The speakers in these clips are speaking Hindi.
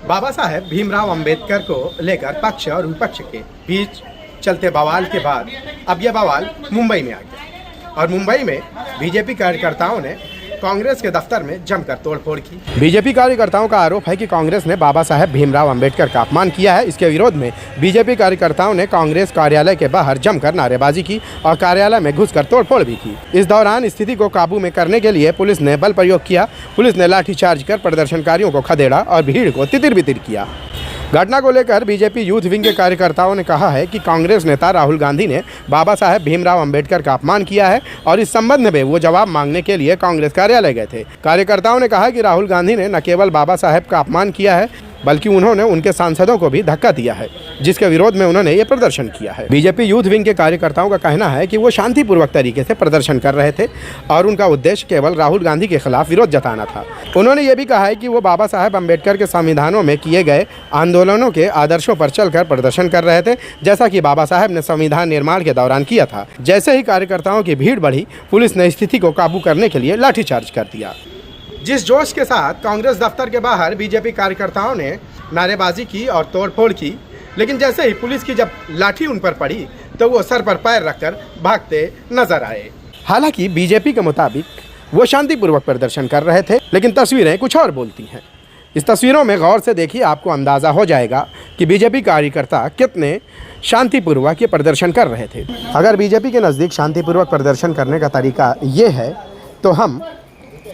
बाबा साहेब भीमराव अंबेडकर को लेकर पक्ष और विपक्ष के बीच चलते बवाल के बाद अब यह बवाल मुंबई में आ गया और मुंबई में बीजेपी कार्यकर्ताओं ने कांग्रेस के दफ्तर में जमकर तोड़फोड़ की। बीजेपी कार्यकर्ताओं का आरोप है कि कांग्रेस ने बाबा साहेब भीमराव अंबेडकर का अपमान किया है। इसके विरोध में बीजेपी कार्यकर्ताओं ने कांग्रेस कार्यालय के बाहर जमकर नारेबाजी की और कार्यालय में घुसकर तोड़फोड़ भी की। इस दौरान स्थिति को काबू में करने के लिए पुलिस ने बल प्रयोग किया। पुलिस ने लाठीचार्ज कर प्रदर्शनकारियों को खदेड़ा और भीड़ को तितिर-बितिर किया। घटना को लेकर बीजेपी यूथ विंग के कार्यकर्ताओं ने कहा है कि कांग्रेस नेता राहुल गांधी ने बाबा साहेब भीमराव अंबेडकर का अपमान किया है और इस संबंध में वो जवाब मांगने के लिए कांग्रेस कार्यालय गए थे। कार्यकर्ताओं ने कहा कि राहुल गांधी ने न केवल बाबा साहेब का अपमान किया है बल्कि उन्होंने उनके सांसदों को भी धक्का दिया है, जिसके विरोध में उन्होंने ये प्रदर्शन किया है। बीजेपी यूथ विंग के कार्यकर्ताओं का कहना है कि वो शांतिपूर्वक तरीके से प्रदर्शन कर रहे थे और उनका उद्देश्य केवल राहुल गांधी के खिलाफ विरोध जताना था। उन्होंने ये भी कहा है कि वो बाबा साहेब अम्बेडकर के संविधानों में किए गए आंदोलनों के आदर्शों पर चलकर प्रदर्शन कर रहे थे, जैसा कि बाबा साहेब ने संविधान निर्माण के दौरान किया था। जैसे ही कार्यकर्ताओं की भीड़ बढ़ी, पुलिस ने स्थिति को काबू करने के लिए लाठीचार्ज कर दिया। जिस जोश के साथ कांग्रेस दफ्तर के बाहर बीजेपी कार्यकर्ताओं ने नारेबाजी की और तोड़फोड़ की, लेकिन जैसे ही पुलिस की जब लाठी उन पर पड़ी तो वो सर पर पैर रखकर भागते नजर आए। हालांकि बीजेपी के मुताबिक वो शांतिपूर्वक प्रदर्शन कर रहे थे, लेकिन तस्वीरें कुछ और बोलती हैं। इस तस्वीरों में गौर से देखिए, आपको अंदाज़ा हो जाएगा कि बीजेपी कार्यकर्ता कितने शांतिपूर्वक ये प्रदर्शन कर रहे थे। अगर बीजेपी के नज़दीक शांतिपूर्वक प्रदर्शन करने का तरीका ये है तो हम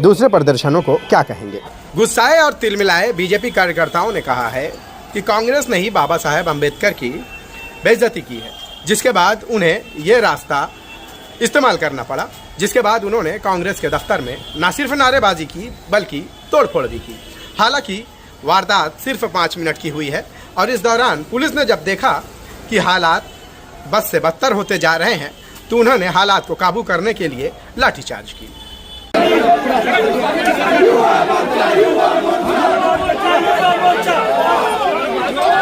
दूसरे प्रदर्शनों को क्या कहेंगे। गुस्साए और तिलमिलाए बीजेपी कार्यकर्ताओं ने कहा है कि कांग्रेस ने ही बाबा साहेब अम्बेडकर की बेइज्जती की है, जिसके बाद उन्हें ये रास्ता इस्तेमाल करना पड़ा, जिसके बाद उन्होंने कांग्रेस के दफ्तर में न सिर्फ नारेबाजी की बल्कि तोड़फोड़ भी की। हालांकि वारदात सिर्फ 5 मिनट की हुई है और इस दौरान पुलिस ने जब देखा कि हालात बद से बदतर होते जा रहे हैं तो उन्होंने हालात को काबू करने के लिए लाठीचार्ज की।